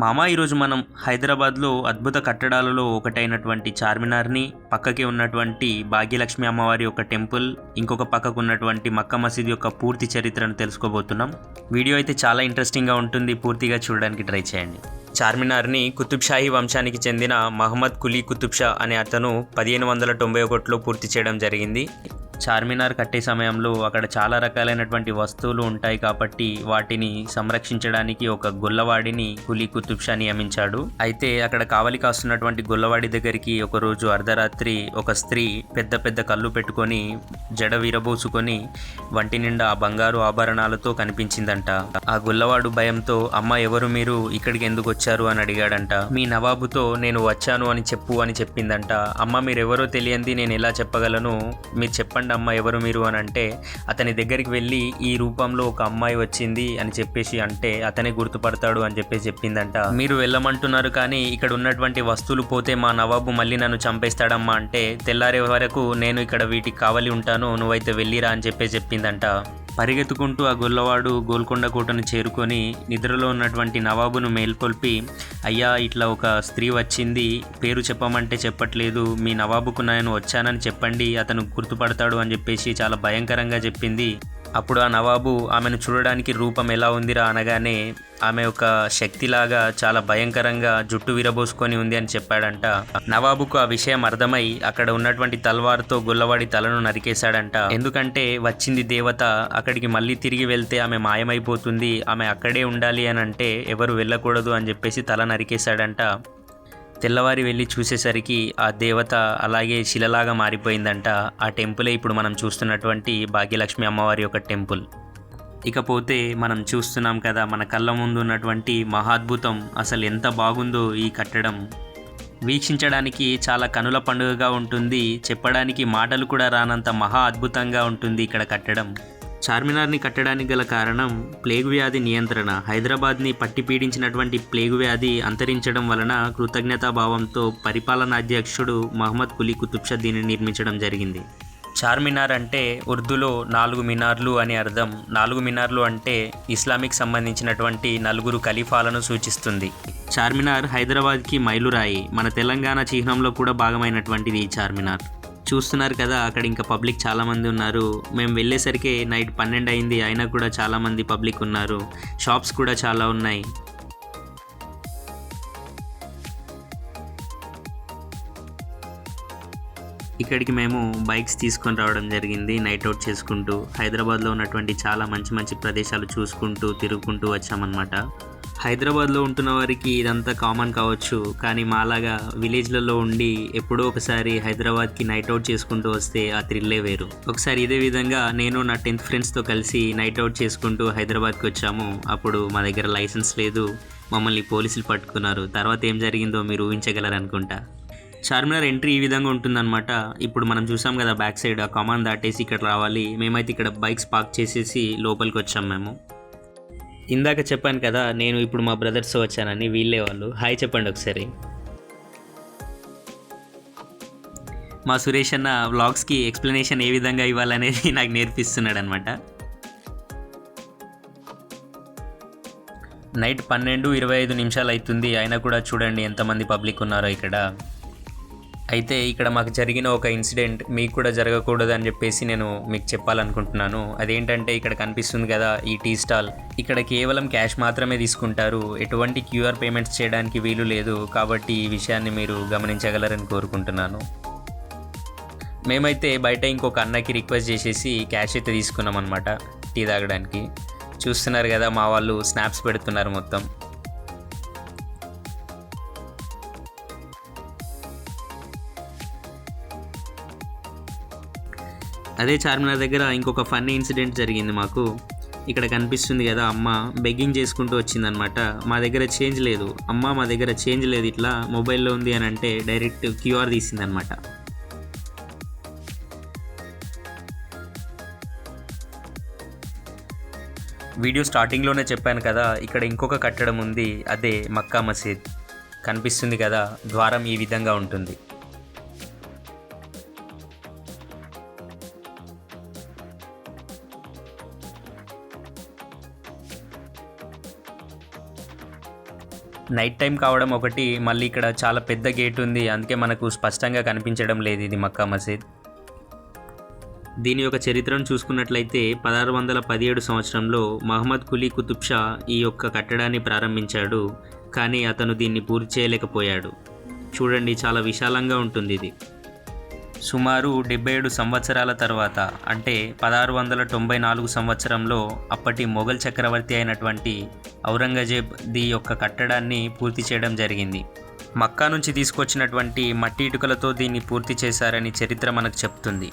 మామ ఈరోజు మనం హైదరాబాద్లో అద్భుత కట్టడాలలో ఒకటైనటువంటి చార్మినార్ని, పక్కకే ఉన్నటువంటి భాగ్యలక్ష్మి అమ్మవారి యొక్క టెంపుల్, ఇంకొక పక్కకు ఉన్నటువంటి మక్కా మసీద్ యొక్క పూర్తి చరిత్రను తెలుసుకోబోతున్నాం. వీడియో అయితే చాలా ఇంట్రెస్టింగ్గా ఉంటుంది, పూర్తిగా చూడడానికి ట్రై చేయండి. చార్మినార్ని కుతుబ్షాహీ వంశానికి చెందిన మహమ్మద్ కులీ కుతుబ్ షా అనే అతను 1591లో పూర్తి చేయడం జరిగింది. చార్మినార్ కట్టే సమయంలో అక్కడ చాలా రకాలైనటువంటి వస్తువులు ఉంటాయి కాబట్టి వాటిని సంరక్షించడానికి ఒక గొల్లవాడిని కులీ కుతుబ్ షా నియమించాడు. అయితే అక్కడ కావలి కాస్తున్నటువంటి గొల్లవాడి దగ్గరికి ఒకరోజు అర్ధరాత్రి ఒక స్త్రీ పెద్ద పెద్ద కళ్ళు పెట్టుకొని జడ విరబోసుకొని వంటి నిండా బంగారు ఆభరణాలతో కనిపించిందంట. ఆ గొల్లవాడు భయంతో, అమ్మ ఎవరు మీరు, ఇక్కడికి ఎందుకు వచ్చారు అని అడిగాడంట. మీ నవాబుతో నేను వచ్చాను అని చెప్పు అని చెప్పిందంట. అమ్మ మీరెవరో తెలియంది నేను ఎలా చెప్పగలను, మీరు చెప్పండి అమ్మ ఎవరు మీరు అని అంటే, అతని దగ్గరికి వెళ్ళి ఈ రూపంలో ఒక అమ్మాయి వచ్చింది అని చెప్పేసి అంటే అతనే గుర్తుపడతాడు అని చెప్పేసి చెప్పిందంట. మీరు వెళ్ళమంటున్నారు కానీ ఇక్కడ ఉన్నటువంటి వస్తువులు పోతే మా నవాబు మళ్ళీ నన్ను చంపేస్తాడమ్మా అంటే, తెల్లారే వరకు నేను ఇక్కడ వీటికి కావలి ఉంటాను, నువ్వైతే వెళ్ళిరా అని చెప్పేసి చెప్పిందంట. పరిగెత్తుకుంటూ ఆ గొల్లవాడు గోల్కొండ కోటను చేరుకొని నిద్రలో ఉన్నటువంటి నవాబును మేల్కొల్పి, అయ్యా ఇట్లా ఒక స్త్రీ వచ్చింది, పేరు చెప్పమంటే చెప్పట్లేదు, మీ నవాబుకు నేను వచ్చానని చెప్పండి, అతను గుర్తుపడతాడు అని చెప్పేసి చాలా భయంకరంగా చెప్పింది. అప్పుడు ఆ నవాబు ఆమెను చూడడానికి రూపం ఎలా ఉందిరా అనగానే ఆమె ఒక శక్తిలాగా చాలా భయంకరంగా జుట్టు విరబోసుకొని ఉంది అని చెప్పాడంట. నవాబుకు ఆ విషయం అర్థమై అక్కడ ఉన్నటువంటి తల్వార్తో గొల్లవాడి తలను నరికేశాడంట. ఎందుకంటే వచ్చింది దేవత, అక్కడికి మళ్ళీ తిరిగి వెళ్తే ఆమె మాయమైపోతుంది, ఆమె అక్కడే ఉండాలి అని అంటే ఎవరు వెళ్ళకూడదు అని చెప్పేసి తల నరికేశాడంట. తెల్లవారి వెళ్ళి చూసేసరికి ఆ దేవత అలాగే శిలలాగా మారిపోయిందంట. ఆ టెంపులే ఇప్పుడు మనం చూస్తున్నటువంటి భాగ్యలక్ష్మి అమ్మవారి యొక్క టెంపుల్. ఇకపోతే మనం చూస్తున్నాం కదా మన కళ్ళ ముందు ఉన్నటువంటి మహాద్భుతం, అసలు ఎంత బాగుందో ఈ కట్టడం. వీక్షించడానికి చాలా కనుల పండుగగా ఉంటుంది, చెప్పడానికి మాటలు కూడా రానంత మహా అద్భుతంగా ఉంటుంది ఇక్కడ కట్టడం. చార్మినార్ని కట్టడానికి గల కారణం ప్లేగు వ్యాధి నియంత్రణ. హైదరాబాద్ని పట్టి పీడించినటువంటి ప్లేగు వ్యాధి అంతరించడం వలన కృతజ్ఞతాభావంతో పరిపాలనాధ్యక్షుడు మహమ్మద్ కులీ కుతుబ్ షా దీనిని నిర్మించడం జరిగింది. చార్మినార్ అంటే ఉర్దూలో 4 మినార్లు అని అర్థం. 4 మినార్లు అంటే ఇస్లామిక్ సంబంధించినటువంటి 4 ఖలీఫాలను సూచిస్తుంది. చార్మినార్ హైదరాబాద్కి మైలురాయి. మన తెలంగాణ చిహ్నంలో కూడా భాగమైనటువంటిది ఈ చార్మినార్. చూస్తున్నారు కదా అక్కడ ఇంకా పబ్లిక్ చాలామంది ఉన్నారు. మేము వెళ్ళేసరికి నైట్ 12 అయింది, అయినా కూడా చాలామంది పబ్లిక్ ఉన్నారు. షాప్స్ కూడా చాలా ఉన్నాయి. ఇక్కడికి మేము బైక్స్ తీసుకొని రావడం జరిగింది. నైట్ అవుట్ చేసుకుంటూ హైదరాబాద్లో ఉన్నటువంటి చాలా మంచి మంచి ప్రదేశాలు చూసుకుంటూ తిరుగుకుంటూ వచ్చామన్నమాట. హైదరాబాద్లో ఉంటున్న వారికి ఇదంతా కామన్ కావచ్చు, కానీ మాలాగా విలేజ్లలో ఉండి ఎప్పుడో ఒకసారి హైదరాబాద్కి నైట్ అవుట్ చేసుకుంటూ వస్తే ఆ థ్రిల్లే వేరు. ఒకసారి ఇదే విధంగా నేను నా 10th ఫ్రెండ్స్తో కలిసి నైట్ అవుట్ చేసుకుంటూ హైదరాబాద్కి వచ్చాము. అప్పుడు మా దగ్గర లైసెన్స్ లేదు, మమ్మల్ని పోలీసులు పట్టుకున్నారు. తర్వాత ఏం జరిగిందో మీరు ఊహించగలరనుకుంటా. చార్మినార్ ఎంట్రీ ఈ విధంగా ఉంటుందన్నమాట. ఇప్పుడు మనం చూసాం కదా బ్యాక్ సైడ్ ఆ కమాన్ దాటేసి ఇక్కడ రావాలి. మేమైతే ఇక్కడ బైక్స్ పార్క్ చేసేసి లోపలికి వచ్చాం. మేము ఇందాక చెప్పాను కదా నేను ఇప్పుడు మా బ్రదర్స్ వచ్చానని, వీళ్ళే వాళ్ళు. హాయ్ చెప్పండి ఒకసారి. మా సురేష్ అన్న వ్లాగ్స్కి ఎక్స్ప్లెనేషన్ ఏ విధంగా ఇవ్వాలనేది నాకు నేర్పిస్తున్నాడు అనమాట. నైట్ 12:25 అవుతుంది, అయినా కూడా చూడండి ఎంతమంది పబ్లిక్ ఉన్నారో ఇక్కడ. అయితే ఇక్కడ మాకు జరిగిన ఒక ఇన్సిడెంట్ మీకు కూడా జరగకూడదు అని చెప్పేసి నేను మీకు చెప్పాలనుకుంటున్నాను. అదేంటంటే ఇక్కడ కనిపిస్తుంది కదా ఈ టీ స్టాల్, ఇక్కడ కేవలం క్యాష్ మాత్రమే తీసుకుంటారు, ఎటువంటి క్యూఆర్ పేమెంట్స్ చేయడానికి వీలు లేదు. కాబట్టి ఈ విషయాన్ని మీరు గమనించగలరని కోరుకుంటున్నాను. మేమైతే బయట ఇంకొక అన్నకి రిక్వెస్ట్ చేసేసి క్యాష్ అయితే తీసుకున్నాం అనమాట టీ తాగడానికి. చూస్తున్నారు కదా మా వాళ్ళు స్నాప్స్ పెడుతున్నారు మొత్తం. అదే చార్మినార్ దగ్గర ఇంకొక ఫన్నీ ఇన్సిడెంట్ జరిగింది మాకు. ఇక్కడ కనిపిస్తుంది కదా అమ్మ బెగ్గింగ్ చేసుకుంటూ వచ్చిందనమాట. మా దగ్గర చేంజ్ లేదు, అమ్మ మా దగ్గర చేంజ్ లేదు, ఇట్లా మొబైల్లో ఉంది అని అంటే డైరెక్ట్ క్యూఆర్ తీసిందనమాట. వీడియో స్టార్టింగ్లోనే చెప్పాను కదా ఇక్కడ ఇంకొక కట్టడం ఉంది, అదే మక్కా మసీద్. కనిపిస్తుంది కదా ద్వారం ఈ విధంగా ఉంటుంది. నైట్ టైం కావడం ఒకటి, మళ్ళీ ఇక్కడ చాలా పెద్ద గేట్ ఉంది, అందుకే మనకు స్పష్టంగా కనిపించడం లేదు ఇది మక్కా మసీద్. దీని యొక్క చరిత్రను చూసుకున్నట్లయితే 1617 సంవత్సరంలో మహమ్మద్ కులీ కుతుబ్ షా ఈ యొక్క కట్టడాన్ని ప్రారంభించాడు, కానీ అతను దీన్ని పూర్తి చేయలేకపోయాడు. చూడండి, చాలా విశాలంగా ఉంటుంది ఇది. సుమారు 77 సంవత్సరాల తర్వాత, అంటే 1694 సంవత్సరంలో అప్పటి మొఘల్ చక్రవర్తి అయినటువంటి ఔరంగజేబ్ ఈ యొక్క కట్టడాన్ని పూర్తి చేయడం జరిగింది. మక్కా నుంచి తీసుకొచ్చినటువంటి మట్టి ఇటుకలతో దీన్ని పూర్తి చేశారని చరిత్ర మనకు చెప్తుంది.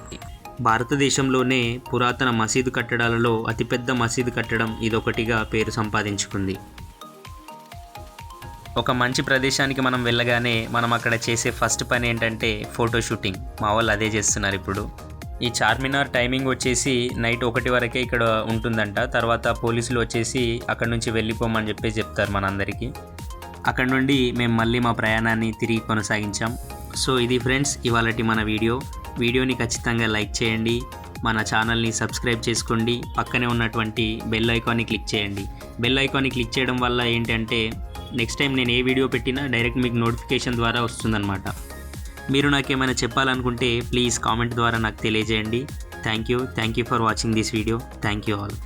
భారతదేశంలోనే పురాతన మసీదు కట్టడాలలో అతిపెద్ద మసీదు కట్టడం ఇదొకటిగా పేరు సంపాదించుకుంది. ఒక మంచి ప్రదేశానికి మనం వెళ్ళగానే మనం అక్కడ చేసే ఫస్ట్ పని ఏంటంటే ఫోటో షూటింగ్. మా వాళ్ళు అదే చేస్తున్నారు ఇప్పుడు. ఈ చార్మినార్ టైమింగ్ వచ్చేసి నైట్ 1 వరకే ఇక్కడ ఉంటుందంట. తర్వాత పోలీసులు వచ్చేసి అక్కడ నుంచి వెళ్ళిపోమని చెప్తారు మనందరికీ. అక్కడ నుండి మేము మళ్ళీ మా ప్రయాణాన్ని తిరిగి కొనసాగించాం. సో ఇది ఫ్రెండ్స్ ఇవాళటి మన వీడియోని ఖచ్చితంగా లైక్ చేయండి, మన ఛానల్ని సబ్స్క్రైబ్ చేసుకోండి, పక్కనే ఉన్నటువంటి బెల్ ఐకాన్ని క్లిక్ చేయండి. బెల్ ఐకాన్ని క్లిక్ చేయడం వల్ల ఏంటంటే నెక్స్ట్ టైం నేను ఏ వీడియో పెట్టినా డైరెక్ట్ మీకు నోటిఫికేషన్ ద్వారా వస్తుందన్నమాట. మీరు నాకేమైనా చెప్పాలనుకుంటే ప్లీజ్ కామెంట్ ద్వారా నాకు తెలియజేయండి. Thank you for watching this video. Thank you all.